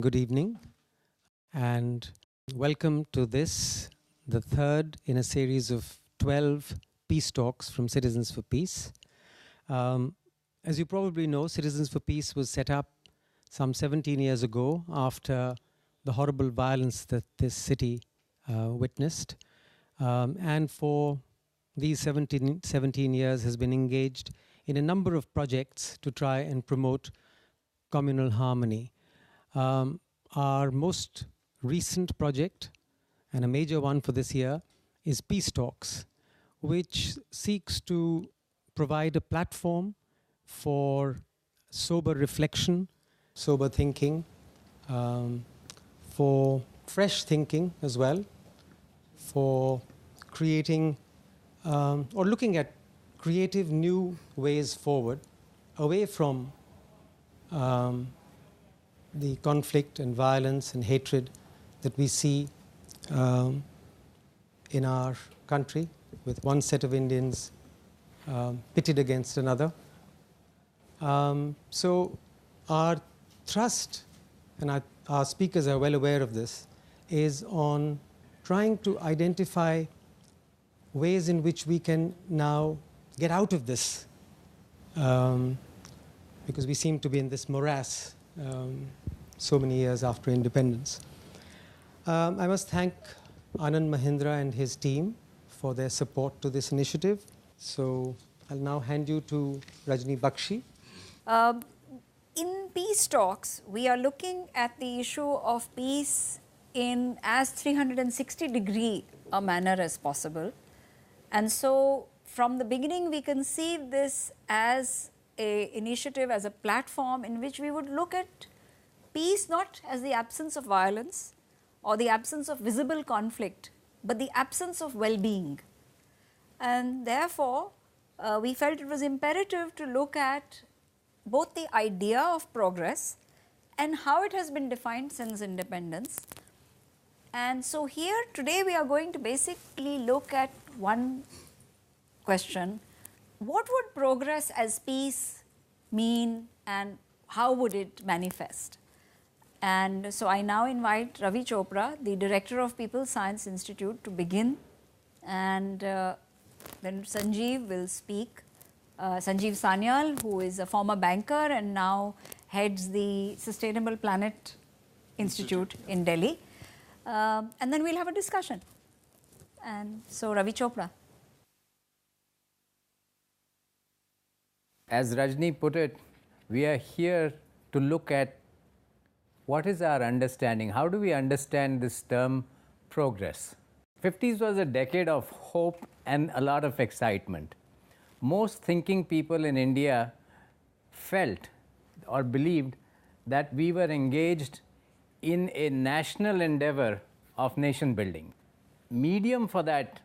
Good evening, and welcome to this, the third in a series of 12 Peace Talks from Citizens for Peace. As you probably know, Citizens for Peace was set up some 17 years ago after the horrible violence that this city witnessed. And for these 17 years has been engaged in a number of projects to try and promote communal harmony. Our most recent project, and a major one for this year, is PeaceTalks, which seeks to provide a platform for sober reflection, sober thinking, for fresh thinking as well, for creating or looking at creative new ways forward away from the conflict and violence and hatred that we see in our country, with one set of Indians pitted against another. So our thrust, and our speakers are well aware of this, is on trying to identify ways in which we can now get out of this, because we seem to be in this morass so many years after independence. I must thank Anand Mahindra and his team for their support to this initiative. So I'll now hand you to Rajni Bakshi. In Peace Talks, we are looking at the issue of peace in as 360-degree a manner as possible. And so from the beginning, we conceived this as an initiative, as a platform in which we would look at peace not as the absence of violence or the absence of visible conflict, but the absence of well-being. And therefore, we felt it was imperative to look at both the idea of progress and how it has been defined since independence. And so here today we are going to basically look at one question: what would progress as peace mean and how would it manifest? And so I now invite Ravi Chopra, the Director of People's Science Institute, to begin, and then Sanjeev will speak. Sanjeev Sanyal, who is a former banker and now heads the Sustainable Planet Institute in Delhi. And then we'll have a discussion. And so Ravi Chopra. As Rajni put it, we are here to look at what is our understanding. How do we understand this term progress? 50s was a decade of hope and a lot of excitement. Most thinking people in India felt or believed that we were engaged in a national endeavor of nation building. Medium for that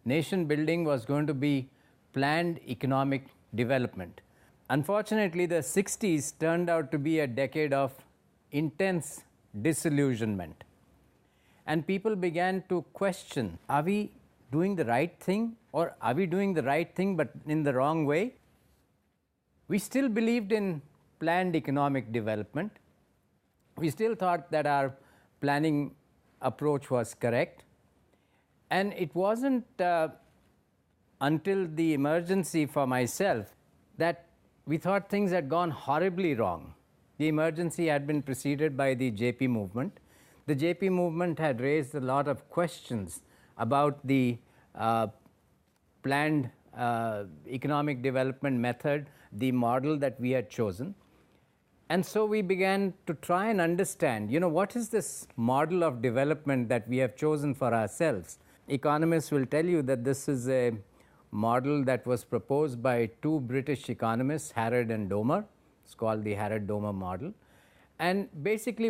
nation building was going to be planned economic development. Unfortunately, the 60s turned out to be a decade of intense disillusionment. And people began to question, are we doing the right thing, or are we doing the right thing but in the wrong way? We still believed in planned economic development. We still thought that our planning approach was correct. And it wasn't until the emergency for myself that we thought things had gone horribly wrong. The emergency had been preceded by the JP movement. The JP movement had raised a lot of questions about the planned economic development method, the model that we had chosen. And so we began to try and understand, what is this model of development that we have chosen for ourselves? Economists will tell you that this is a model that was proposed by two British economists, Harrod and Domer. It's called the Harrod-Domer model. And basically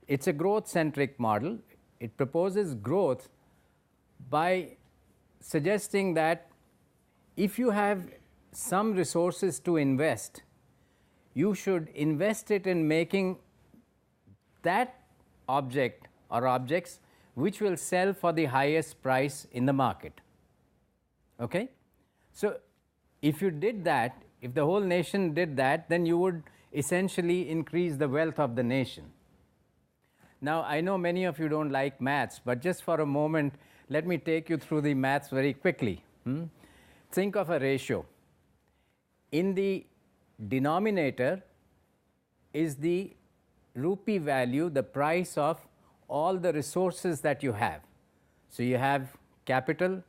it's a growth-centric model. It proposes growth by suggesting that if you have some resources to invest, you should invest it in making that object or objects which will sell for the highest price in the market. Okay? So if you did that, if the whole nation did that, then you would essentially increase the wealth of the nation. Now, I know many of you don't like maths, but just for a moment, let me take you through the maths very quickly. Think of a ratio. In the denominator is the rupee value, the price of all the resources that you have. So you have capital,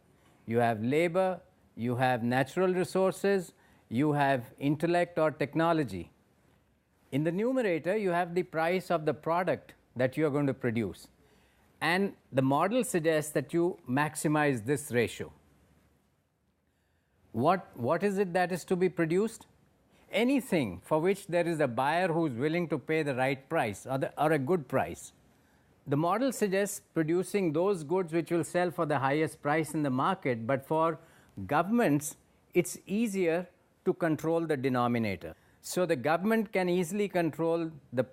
you have labor, you have natural resources, you have intellect or technology. In the numerator, you have the price of the product that you are going to produce. And the model suggests that you maximize this ratio. What is it that is to be produced? Anything for which there is a buyer who is willing to pay the right price or a good price. The model suggests producing those goods which will sell for the highest price in the market, but for governments, it's easier to control the denominator. So the government can easily control the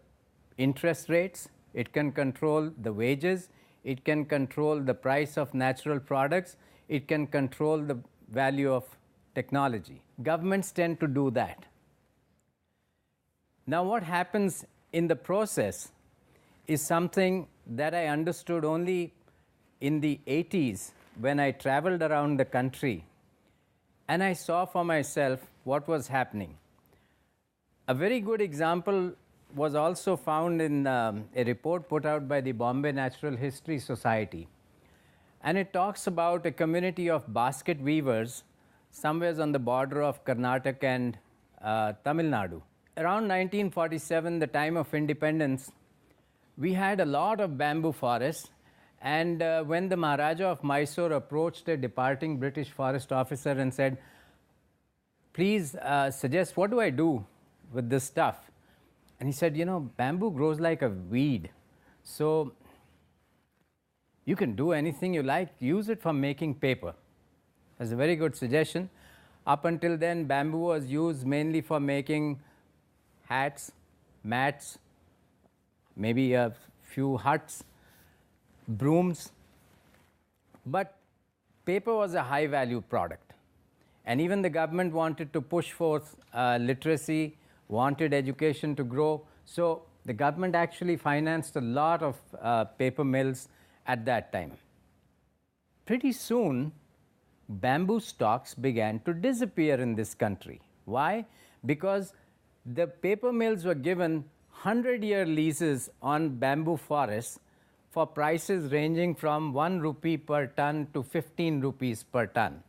interest rates, it can control the wages, it can control the price of natural products, it can control the value of technology. Governments tend to do that. Now, what happens in the process is something that I understood only in the 80s when I traveled around the country and I saw for myself what was happening. A very good example was also found in a report put out by the Bombay Natural History Society. And it talks about a community of basket weavers somewhere on the border of Karnataka and Tamil Nadu. Around 1947, the time of independence, we had a lot of bamboo forests, and when the Maharaja of Mysore approached a departing British forest officer and said, please suggest what do I do with this stuff? And he said, you know, bamboo grows like a weed, so you can do anything you like, use it for making paper. That's a very good suggestion. Up until then, bamboo was used mainly for making hats, mats, maybe a few huts, brooms. But paper was a high value product. And even the government wanted to push forth literacy, wanted education to grow. So the government actually financed a lot of paper mills at that time. Pretty soon, bamboo stocks began to disappear in this country. Why? Because the paper mills were given 100-year leases on bamboo forests for prices ranging from 1 rupee per ton to 15 rupees per ton.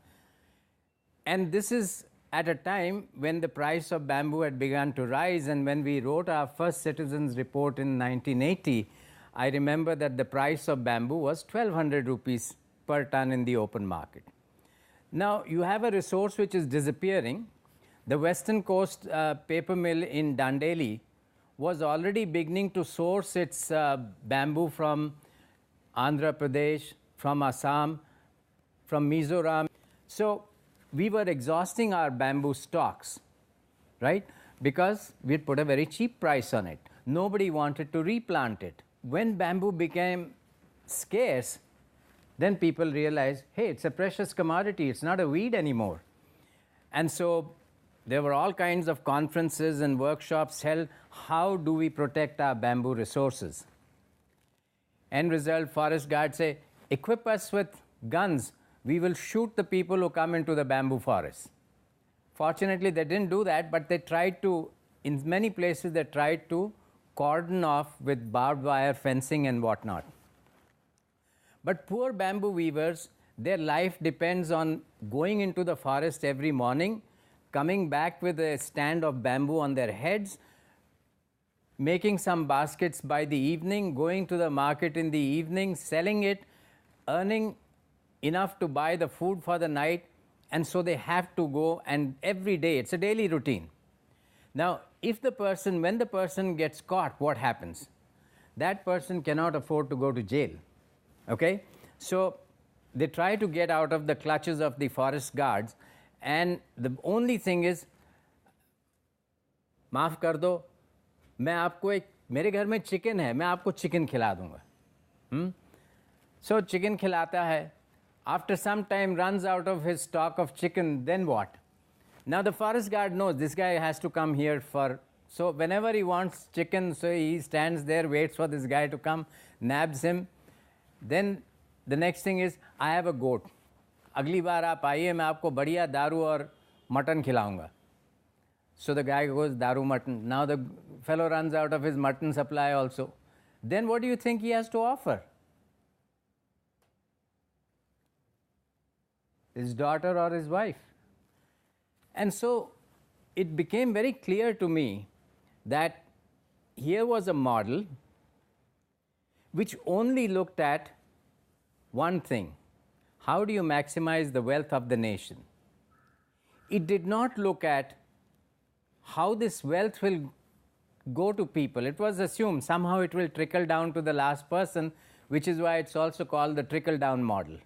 And this is at a time when the price of bamboo had begun to rise, and when we wrote our first citizens report in 1980, I remember that the price of bamboo was 1200 rupees per ton in the open market. Now, you have a resource which is disappearing. The Western Coast paper mill in Dandeli was already beginning to source its bamboo from Andhra Pradesh, from Assam, from Mizoram. So we were exhausting our bamboo stocks, right? Because we had put a very cheap price on it. Nobody wanted to replant it. When bamboo became scarce, then people realized, hey, it's a precious commodity, it's not a weed anymore. And so there were all kinds of conferences and workshops held. How do we protect our bamboo resources? End result, forest guards say, equip us with guns. We will shoot the people who come into the bamboo forest. Fortunately, they didn't do that, but they tried to, in many places, they tried to cordon off with barbed wire fencing and whatnot. But poor bamboo weavers, their life depends on going into the forest every morning, coming back with a stand of bamboo on their heads, making some baskets by the evening, going to the market in the evening, selling it, earning enough to buy the food for the night, and so they have to go, and every day, it's a daily routine. Now, when the person gets caught, what happens? That person cannot afford to go to jail, okay? So they try to get out of the clutches of the forest guards, and the only thing is, माफ कर दो, मैं आपको मेरे घर में chicken है, मैं आपको चिकन खिला दूंगा. So chicken खिलाता है. After some time runs out of his stock of chicken, then what? Now the forest guard knows this guy has to come here for So whenever he wants chicken, so he stands there, waits for this guy to come, nabs him. Then the next thing is, I have a goat. अगली बार आप आइए, मैं आपको बढ़िया दारू और mutton खिलाऊंगा. So the guy goes, daru mutton. Now the fellow runs out of his mutton supply also. Then what do you think he has to offer? His daughter or his wife. And so it became very clear to me that here was a model which only looked at one thing: how do you maximize the wealth of the nation? It did not look at how this wealth will go to people. It was assumed somehow it will trickle down to the last person, which is why it's also called the trickle down model.